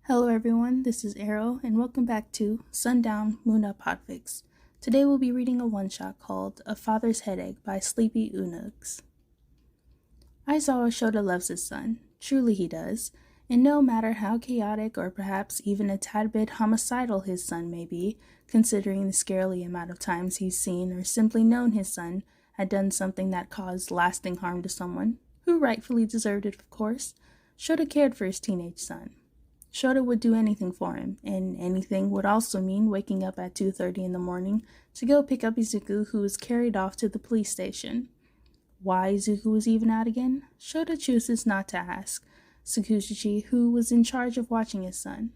Hello everyone, this is Arrow, and welcome back to Sundown MHA Podfic. Today we'll be reading a one-shot called A Father's Headache by sleepyoongs. Aizawa Shouta loves his son, truly he does, and no matter how chaotic or perhaps even a tad bit homicidal his son may be, considering the scarily amount of times he's seen or simply known his son had done something that caused lasting harm to someone, who rightfully deserved it of course, Shouta cared for his teenage son. Shouta would do anything for him, and anything would also mean waking up at 2:30 in the morning to go pick up Izuku, who was carried off to the police station. Why Izuku was even out again, Shouta chooses not to ask Sakuchichi, who was in charge of watching his son.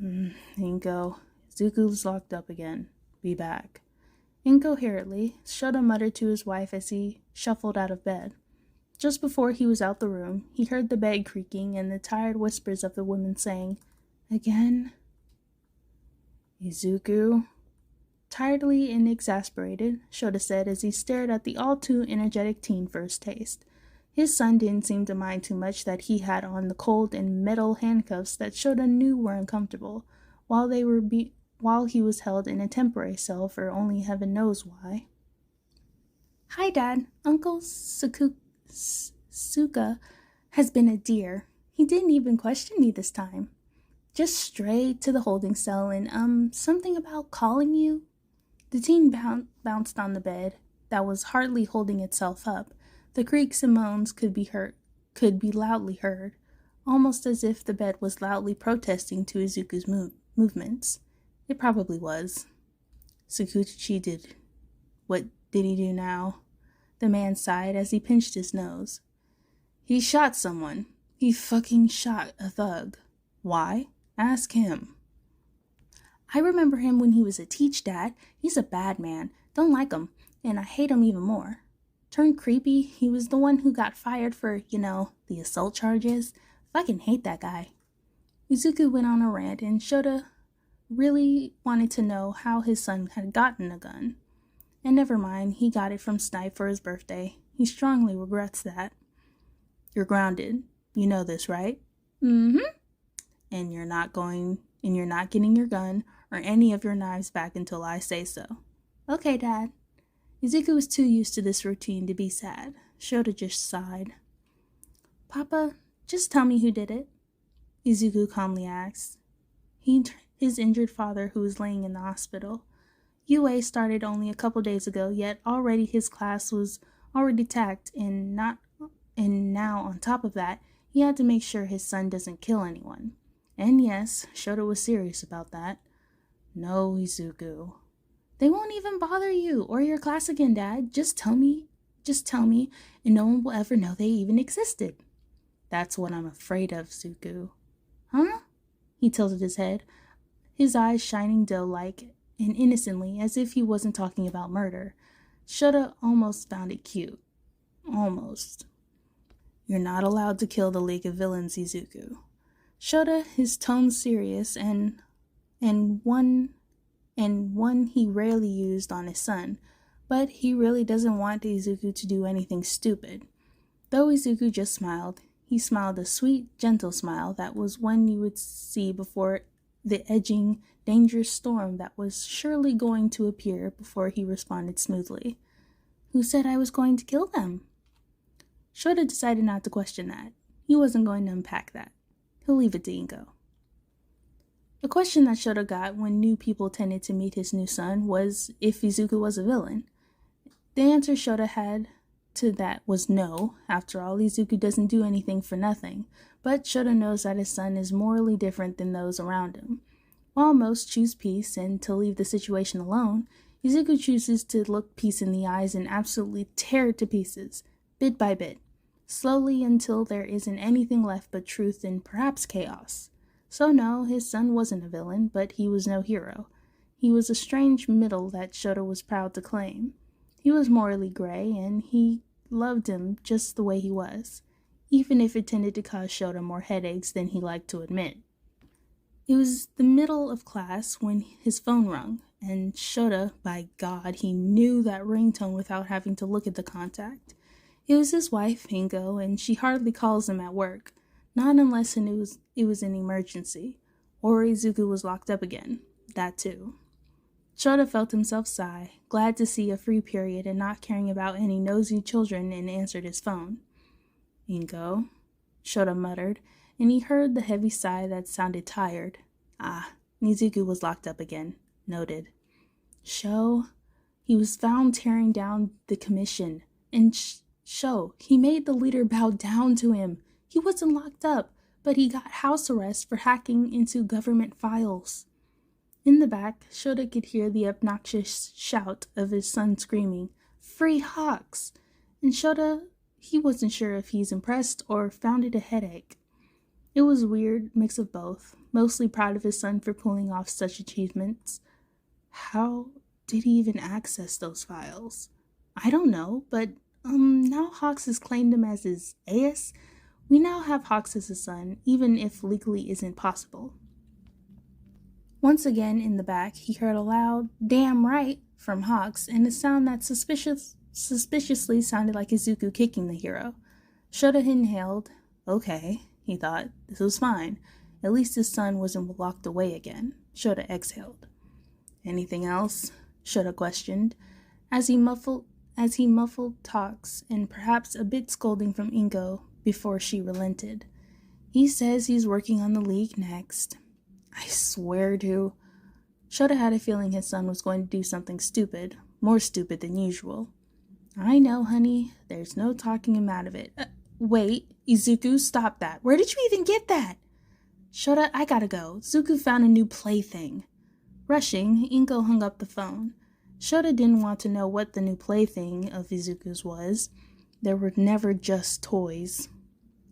Inko, Izuku's locked up again. Be back. Incoherently, Shouta muttered to his wife as he shuffled out of bed. Just before he was out the room, he heard the bed creaking and the tired whispers of the woman saying, "Again?" "Izuku?" Tiredly and exasperated, Shouta said as he stared at the all-too-energetic teen for his taste. His son didn't seem to mind too much that he had on the cold and metal handcuffs that Shouta knew were uncomfortable, while he was held in a temporary cell for only heaven knows why. "Hi, Dad. Uncle Suka has been a dear. He didn't even question me this time. Just straight to the holding cell and, something about calling you." The teen bounced on the bed that was hardly holding itself up. The creaks and moans could be loudly heard, almost as if the bed was loudly protesting to Izuku's movements. It probably was. Sakuchichi did. What did he do now? The man sighed as he pinched his nose. He shot someone. He fucking shot a thug. Why? Ask him. "I remember him when he was a teach, Dad. He's a bad man. Don't like him, and I hate him even more. Turned creepy. He was the one who got fired for, the assault charges. Fucking hate that guy." Izuku went on a rant, and Shouta really wanted to know how his son had gotten a gun. And never mind, he got it from Snipe for his birthday. He strongly regrets that. "You're grounded. You know this, right?" "Mm-hmm." And you're not getting your gun or any of your knives back until I say so." "Okay, Dad." Izuku was too used to this routine to be sad. Shouta just sighed. "Papa, just tell me who did it," Izuku calmly asked. His injured father, who was laying in the hospital. UA started only a couple days ago, yet already his class was already tacked, and now on top of that, he had to make sure his son doesn't kill anyone. And yes, Shouta was serious about that. "No, Izuku." "They won't even bother you or your class again, Dad. Just tell me, and no one will ever know they even existed." "That's what I'm afraid of, Izuku." "Huh?" He tilted his head, his eyes shining doe-like and innocently, as if he wasn't talking about murder. Shouta almost found it cute. Almost. "You're not allowed to kill the League of Villains, Izuku." Shouta, his tone serious and one he rarely used on his son, but he really doesn't want Izuku to do anything stupid. Though Izuku just smiled, he smiled a sweet, gentle smile that was one you would see before the edging, dangerous storm that was surely going to appear, before he responded smoothly. "Who said I was going to kill them?" Shouta decided not to question that. He wasn't going to unpack that. He'll leave it to Inko. A question that Shouta got when new people tended to meet his new son was if Izuku was a villain. The answer Shouta had to that was no. After all, Izuku doesn't do anything for nothing, but Shouta knows that his son is morally different than those around him. While most choose peace and to leave the situation alone, Izuku chooses to look peace in the eyes and absolutely tear it to pieces, bit by bit, slowly until there isn't anything left but truth and perhaps chaos. So no, his son wasn't a villain, but he was no hero. He was a strange middle that Shouta was proud to claim. He was morally gray, and he loved him just the way he was, even if it tended to cause Shouta more headaches than he liked to admit. It was the middle of class when his phone rung, and Shouta, by God, he knew that ringtone without having to look at the contact. It was his wife, Inko, and she hardly calls him at work. Not unless it was an emergency, or Izuku was locked up again. That too. Shouta felt himself sigh, glad to see a free period and not caring about any nosy children, and answered his phone. Inko, Shouta muttered, and he heard the heavy sigh that sounded tired. Ah, Izuku was locked up again. Noted. He was found tearing down the commission, and he made the leader bow down to him. He wasn't locked up, but he got house arrest for hacking into government files. In the back, Shouta could hear the obnoxious shout of his son screaming, "Free Hawks!" And Shouta, he wasn't sure if he's impressed or found it a headache. It was a weird mix of both, mostly proud of his son for pulling off such achievements. How did he even access those files? I don't know, but now Hawks has claimed him as his AS. We now have Hawks as a son, even if legally isn't possible. Once again in the back, he heard a loud, "Damn right," from Hawks, and a sound that suspiciously sounded like Izuku kicking the hero. Shouta inhaled. Okay, he thought, this was fine. At least his son wasn't locked away again. Shouta exhaled. Anything else? Shouta questioned, as he muffled talks and perhaps a bit scolding from Inko before she relented. He says he's working on the league next. I swear to. Shouta had a feeling his son was going to do something stupid, more stupid than usual. I know, honey. There's no talking him out of it. Wait, Izuku, stop that. Where did you even get that? Shouta, I gotta go. Zuku found a new plaything. Rushing, Inko hung up the phone. Shouta didn't want to know what the new plaything of Izuku's was. There were never just toys.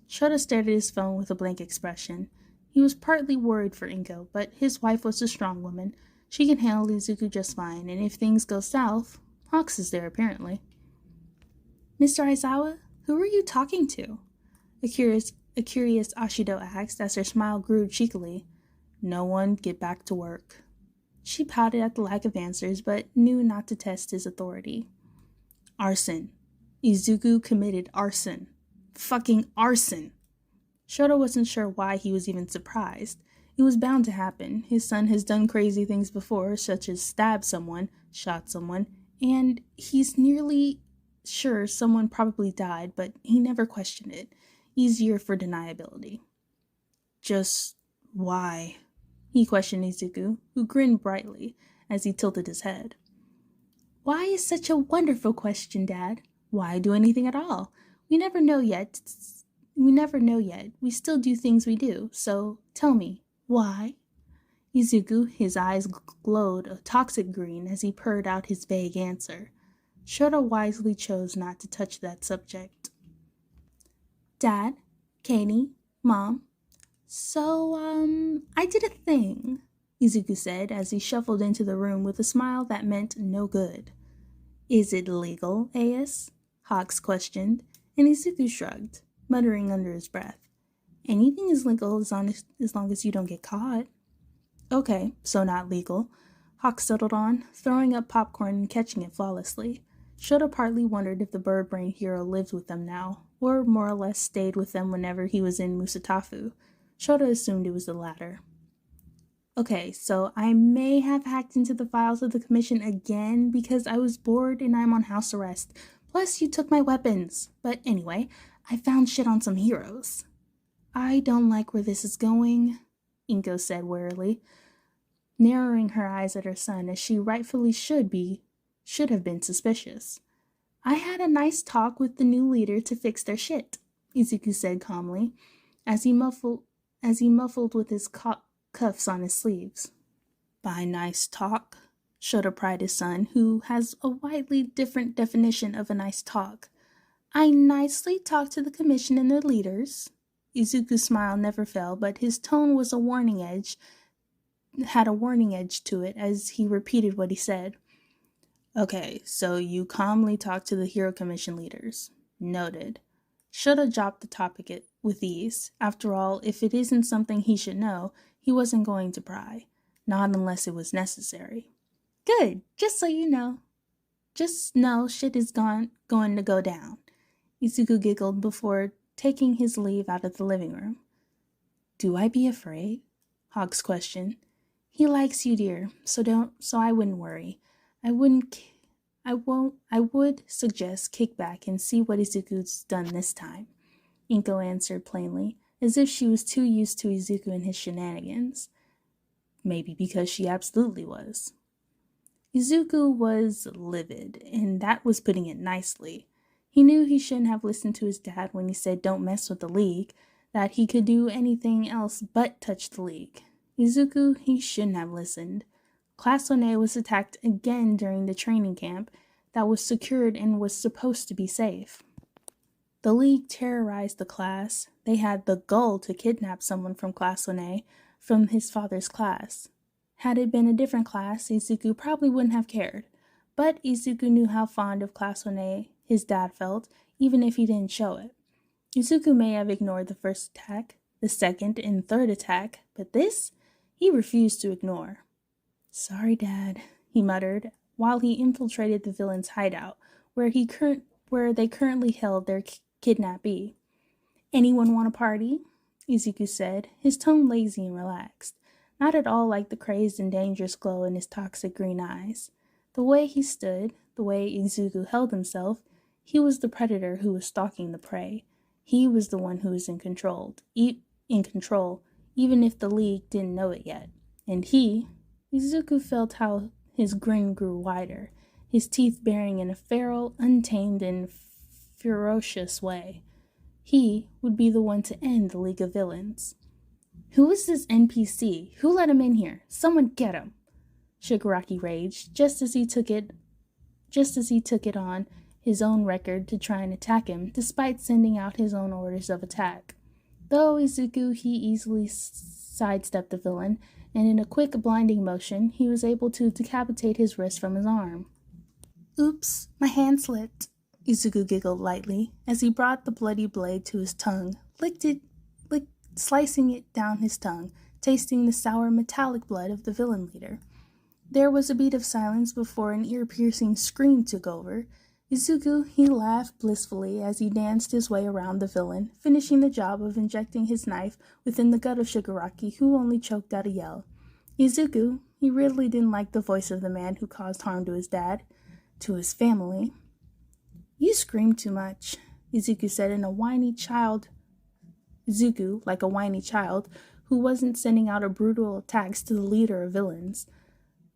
Shouta stared at his phone with a blank expression. He was partly worried for Inko, but his wife was a strong woman. She can handle Izuku just fine, and if things go south, Hawks is there apparently. Mr. Aizawa, who are you talking to? A curious Ashido asked as her smile grew cheekily. No one, get back to work. She pouted at the lack of answers, but knew not to test his authority. Arson. Izuku committed arson. Fucking arson. Shouta wasn't sure why he was even surprised. It was bound to happen. His son has done crazy things before, such as stabbed someone, shot someone, and he's nearly sure someone probably died, but he never questioned it. Easier for deniability. Just why? He questioned Izuku, who grinned brightly as he tilted his head. Why is such a wonderful question, Dad? Why do anything at all? We never know yet. We still do things we do. So tell me, why? Izuku, his eyes glowed a toxic green as he purred out his vague answer. Shouta wisely chose not to touch that subject. Dad, Katie, Mom. So, I did a thing, Izuku said as he shuffled into the room with a smile that meant no good. Is it legal, AS? Hawks questioned, and Izuku shrugged, muttering under his breath. Anything is legal as long as you don't get caught. Okay, so not legal, Hawks settled on, throwing up popcorn and catching it flawlessly. Shouta partly wondered if the bird-brained hero lived with them now, or more or less stayed with them whenever he was in Musatafu. Shouta assumed it was the latter. Okay, so I may have hacked into the files of the commission again because I was bored and I'm on house arrest. Plus, you took my weapons. But anyway, I found shit on some heroes. I don't like where this is going, Inko said wearily, narrowing her eyes at her son as she rightfully should have been suspicious. I had a nice talk with the new leader to fix their shit, Izuku said calmly, as he muffled with his cuffs on his sleeves. By nice talk, Shouta pried his son, who has a widely different definition of a nice talk. I nicely talked to the commission and their leaders. Izuku's smile never fell, but his tone was had a warning edge to it as he repeated what he said. Okay, so you calmly talked to the Hero Commission leaders. Noted. Shouta dropped the topic with ease. After all, if it isn't something he should know, he wasn't going to pry. Not unless it was necessary. Good, just so you know. Just know shit is going to go down. Izuku giggled before taking his leave out of the living room. Do I be afraid? Hawks questioned. He likes you, dear, so I wouldn't worry. I would suggest kick back and see what Izuku's done this time, Inko answered plainly, as if she was too used to Izuku and his shenanigans. Maybe because she absolutely was. Izuku was livid, and that was putting it nicely. He knew he shouldn't have listened to his dad when he said don't mess with the League, that he could do anything else but touch the League. Izuku, he shouldn't have listened. Class One was attacked again during the training camp that was secured and was supposed to be safe. The League terrorized the class. They had the gall to kidnap someone from Class 1A from his father's class. Had it been a different class, Izuku probably wouldn't have cared. But Izuku knew how fond of Class 1A his dad felt, even if he didn't show it. Izuku may have ignored the first attack, the second and third attack, but this, he refused to ignore. Sorry, Dad, he muttered, while he infiltrated the villain's hideout, where they currently held their kidnappee. Anyone want a party? Izuku said, his tone lazy and relaxed, not at all like the crazed and dangerous glow in his toxic green eyes. The way he stood, the way Izuku held himself, he was the predator who was stalking the prey. He was the one who was in control, even if the League didn't know it yet. And Izuku felt how his grin grew wider, his teeth baring in a feral, untamed, and ferocious way. He would be the one to end the League of Villains. Who is this NPC? Who let him in here? Someone get him! Shigaraki raged, just as he took it on his own record to try and attack him, despite sending out his own orders of attack. Though Izuku, he easily sidestepped the villain, and in a quick, blinding motion, he was able to decapitate his wrist from his arm. Oops, my hand slipped, Izuku giggled lightly, as he brought the bloody blade to his tongue, slicing it down his tongue, tasting the sour metallic blood of the villain leader. There was a beat of silence before an ear-piercing scream took over. Izuku, he laughed blissfully as he danced his way around the villain, finishing the job of injecting his knife within the gut of Shigaraki, who only choked out a yell. Izuku, he really didn't like the voice of the man who caused harm to his dad, to his family. You scream too much, Izuku said like a whiny child who wasn't sending out a brutal attacks to the leader of villains,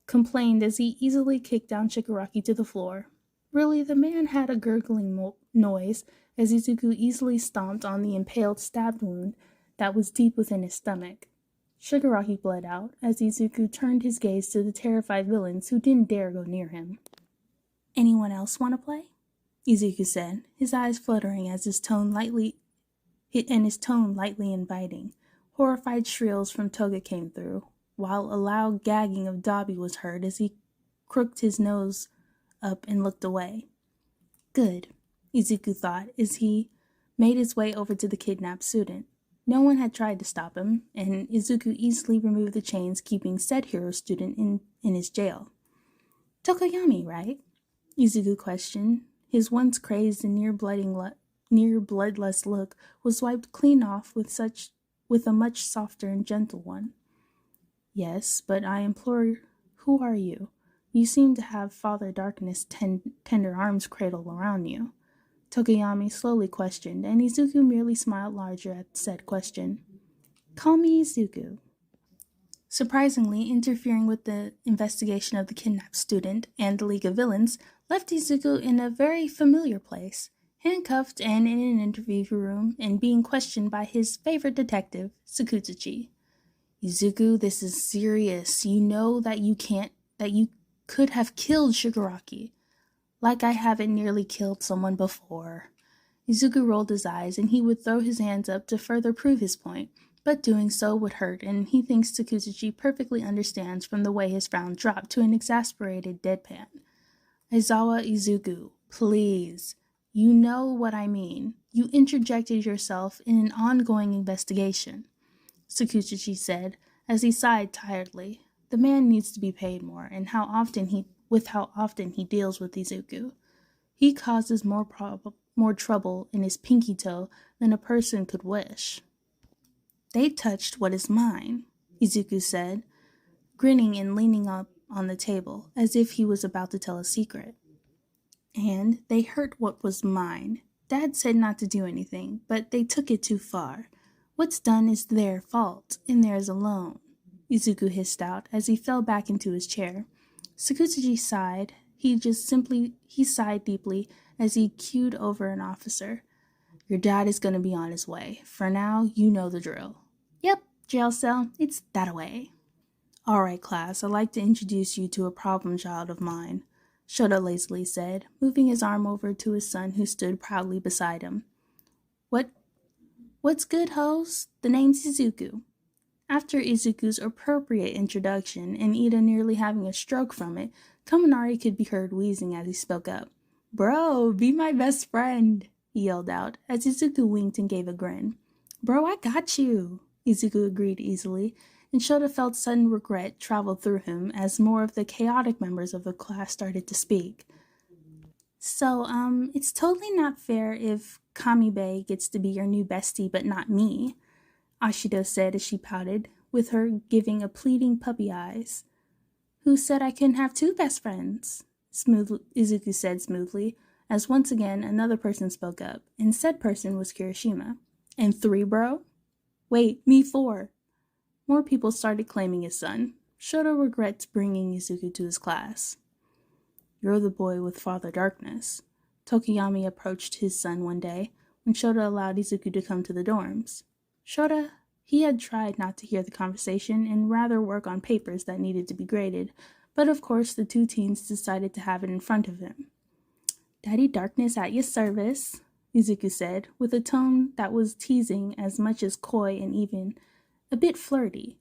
complained as he easily kicked down Shigaraki to the floor. Really, the man had a gurgling noise as Izuku easily stomped on the impaled stab wound that was deep within his stomach. Shigaraki bled out as Izuku turned his gaze to the terrified villains who didn't dare go near him. Anyone else want to play? Izuku said, his eyes fluttering as his tone lightly inviting. Horrified shrills from Toga came through, while a loud gagging of Dabi was heard as he crooked his nose up and looked away. Good, Izuku thought as he made his way over to the kidnapped student. No one had tried to stop him, and Izuku easily removed the chains keeping said hero student in his jail. Tokoyami, right? Izuku questioned. His once crazed and near bloodless look was wiped clean off with a much softer and gentle one. Yes, but I implore, who are you? You seem to have Father Darkness' tender arms cradled around you. Tokoyami slowly questioned, and Izuku merely smiled larger at said question. Call me Izuku. Surprisingly, interfering with the investigation of the kidnapped student and the League of Villains left Izuku in a very familiar place, handcuffed and in an interview room and being questioned by his favorite detective, Sakutsuchi. Izuku, this is serious. You know that you could have killed Shigaraki. Like I haven't nearly killed someone before. Izuku rolled his eyes, and he would throw his hands up to further prove his point, but doing so would hurt, and he thinks Sakutsuchi perfectly understands from the way his frown dropped to an exasperated deadpan. Aizawa Izuku, please. You know what I mean. You interjected yourself in an ongoing investigation, Sakutsuchi said, as he sighed tiredly. The man needs to be paid more, and how often he deals with Izuku. He causes more trouble in his pinky toe than a person could wish. They touched what is mine, Izuku said, grinning and leaning up on the table as if he was about to tell a secret. And they hurt what was mine. Dad said not to do anything, but they took it too far. What's done is their fault, and theirs alone, Izuku hissed out as he fell back into his chair. Sakutsuji sighed. He sighed deeply as he cued over an officer. Your dad is going to be on his way. For now, you know the drill. Yep, jail cell, it's that-a-way. All right, class, I'd like to introduce you to a problem child of mine, Shouta lazily said, moving his arm over to his son who stood proudly beside him. What's good, hoes? The name's Izuku. After Izuku's appropriate introduction and Ida nearly having a stroke from it, Kaminari could be heard wheezing as he spoke up. Bro, be my best friend, he yelled out as Izuku winked and gave a grin. Bro, I got you, Izuku agreed easily, and Shouta felt sudden regret travel through him as more of the chaotic members of the class started to speak. So, it's totally not fair if Kamibe gets to be your new bestie but not me, Ashido said as she pouted, with her giving a pleading puppy eyes. Who said I couldn't have two best friends? Izuku said smoothly, as once again another person spoke up, and said person was Kirishima. And 3, bro? Wait, me 4. More people started claiming his son. Shouta regrets bringing Izuku to his class. You're the boy with Father Darkness. Tokiyami approached his son one day when Shouta allowed Izuku to come to the dorms. Shouta, he had tried not to hear the conversation and rather work on papers that needed to be graded, but of course the two teens decided to have it in front of him. Daddy Darkness at your service, Izuku said, with a tone that was teasing as much as coy and even a bit flirty.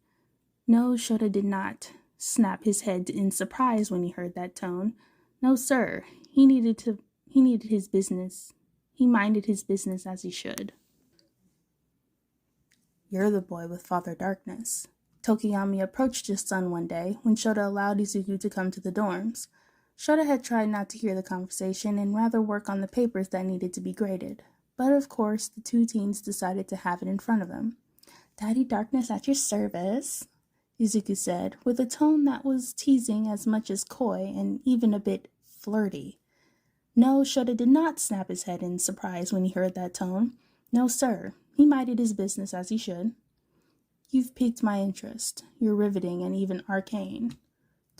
No, Shouta did not snap his head in surprise when he heard that tone. No, sir. He needed his business. He minded his business as he should. You're the boy with Father Darkness. Tokiyami approached his son one day when Shouta allowed Izuku to come to the dorms. Shouta had tried not to hear the conversation and rather work on the papers that needed to be graded. But of course, the two teens decided to have it in front of him. Daddy Darkness at your service, Izuku said, with a tone that was teasing as much as coy and even a bit flirty. No, Shouta did not snap his head in surprise when he heard that tone. No, sir. He minded his business as he should. You've piqued my interest. You're riveting and even arcane.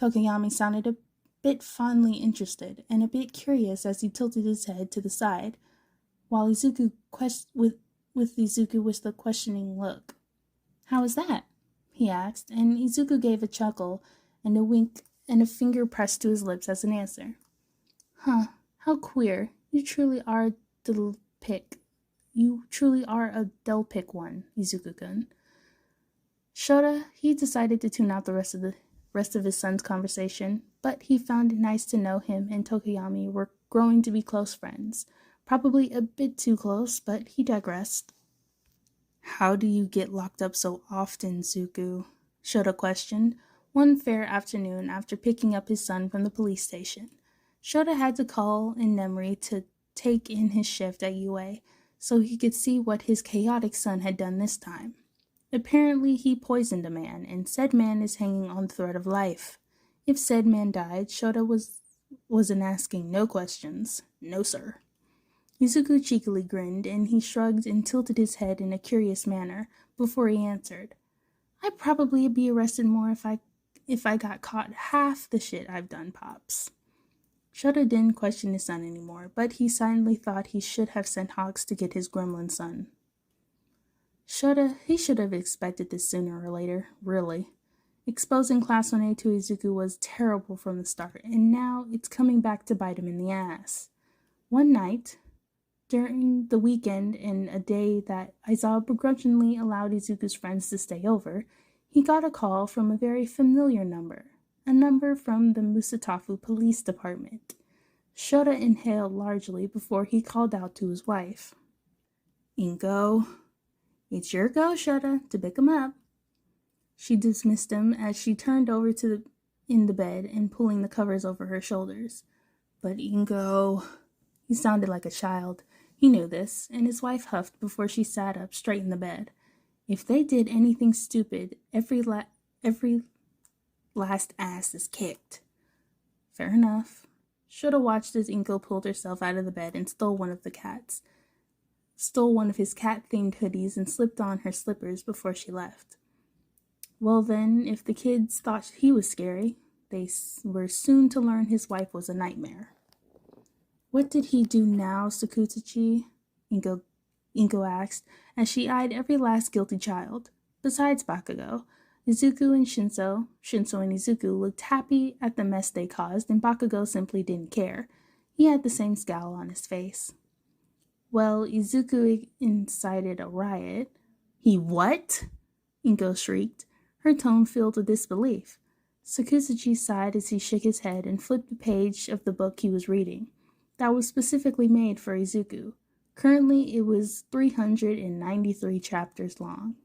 Tokiyami sounded a bit fondly interested and a bit curious as he tilted his head to the side, while Izuku with Izuku with the questioning look. How is that? He asked, and Izuku gave a chuckle and a wink and a finger pressed to his lips as an answer. Huh, how queer. You truly are a dull pick one, Izuku-kun. Shouta, he decided to tune out the rest of his son's conversation, but he found it nice to know him and Tokiyami were growing to be close friends. Probably a bit too close, but he digressed. How do you get locked up so often, Zuku? Shouta questioned, one fair afternoon after picking up his son from the police station. Shouta had to call in Nemri to take in his shift at UA, so he could see what his chaotic son had done this time. Apparently he poisoned a man, and said man is hanging on the thread of life. If said man died, Shouta wasn't asking no questions. No, sir. Izuku cheekily grinned, and he shrugged and tilted his head in a curious manner before he answered. I'd probably be arrested more if I got caught half the shit I've done, Pops. Shouta didn't question his son anymore, but he silently thought he should have sent Hawks to get his gremlin son. Shouta, he should have expected this sooner or later, really. Exposing Class 1A to Izuku was terrible from the start, and now it's coming back to bite him in the ass. One night, during the weekend and a day that Aizawa begrudgingly allowed Izuku's friends to stay over, he got a call from a very familiar number, a number from the Musatafu Police Department. Shouta inhaled largely before he called out to his wife. Inko, it's your go, Shouta, to pick him up. She dismissed him as she turned over in the bed and pulling the covers over her shoulders. But Inko, he sounded like a child. He knew this, and his wife huffed before she sat up straight in the bed. If they did anything stupid, every last ass is kicked. Fair enough. Shouta watched as Inko pulled herself out of the bed and stole one of his cat-themed hoodies and slipped on her slippers before she left. Well then, if the kids thought he was scary, they were soon to learn his wife was a nightmare. What did he do now, Sakutachi? Inko asked, as she eyed every last guilty child. Besides Bakugo, Izuku and Shinso and Izuku looked happy at the mess they caused, and Bakugo simply didn't care. He had the same scowl on his face. Well, Izuku incited a riot. He what? Inko shrieked, her tone filled with disbelief. Sakutachi sighed as he shook his head and flipped a page of the book he was reading. That was specifically made for Izuku. Currently, it was 393 chapters long.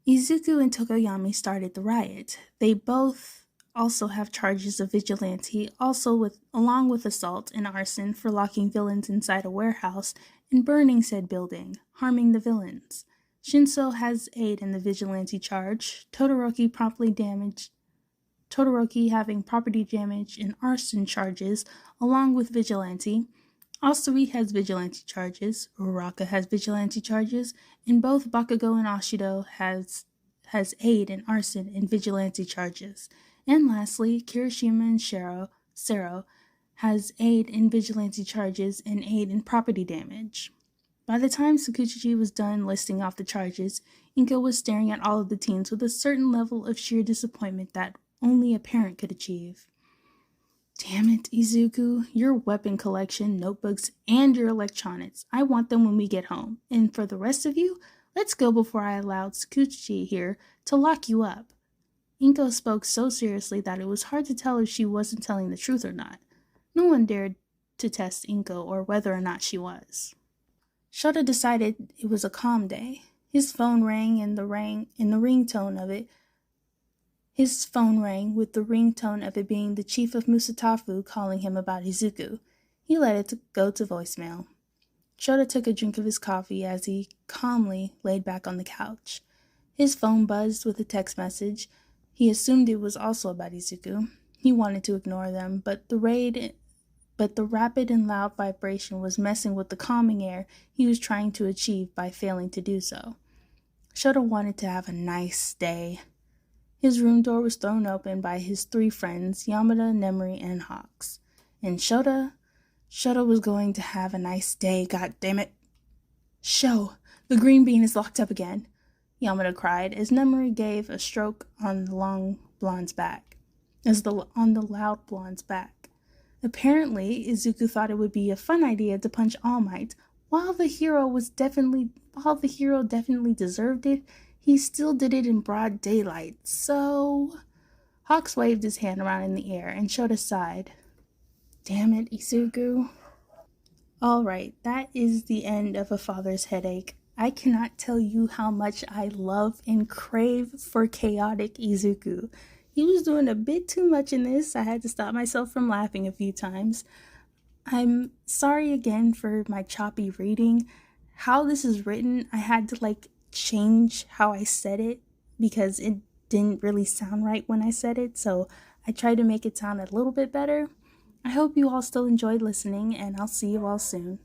Izuku and Tokoyami started the riot. They both also have charges of vigilante, along with assault and arson for locking villains inside a warehouse and burning said building, harming the villains. Shinso has aid in the vigilante charge, Todoroki having property damage and arson charges, along with vigilante. Asuri has vigilante charges, Uraraka has vigilante charges, and both Bakugo and Ashido has aid in arson and vigilante charges. And lastly, Kirishima and Sero has aid in vigilante charges and aid in property damage. By the time Sakutachi was done listing off the charges, Inko was staring at all of the teens with a certain level of sheer disappointment that only a parent could achieve. Damn it, Izuku, your weapon collection, notebooks, and your electronics. I want them when we get home. And for the rest of you, let's go before I allowed Sakutachi here to lock you up. Inko spoke so seriously that it was hard to tell if she wasn't telling the truth or not. No one dared to test Inko or whether or not she was. Shouta decided it was a calm day. His phone rang with the ringtone of it being the chief of Musatafu calling him about Izuku. He let it go to voicemail. Shouta took a drink of his coffee as he calmly laid back on the couch. His phone buzzed with a text message. He assumed it was also about Izuku. He wanted to ignore them, but the rapid and loud vibration was messing with the calming air he was trying to achieve by failing to do so. Shouta wanted to have a nice day. His room door was thrown open by his three friends, Yamada, Nemuri, and Hawks. And Shouta was going to have a nice day, goddammit. Sho, the green bean is locked up again, Yamada cried as Nemuri gave a stroke on the loud blonde's back. Apparently, Izuku thought it would be a fun idea to punch All Might. While the hero definitely deserved it, he still did it in broad daylight, so... Hawks waved his hand around in the air, and Shouta sighed. Damn it, Izuku. Alright, that is the end of A Father's Headache. I cannot tell you how much I love and crave for chaotic Izuku. He was doing a bit too much in this. I had to stop myself from laughing a few times. I'm sorry again for my choppy reading. How this is written, I had to change how I said it because it didn't really sound right when I said it, so I tried to make it sound a little bit better. I hope you all still enjoyed listening, and I'll see you all soon.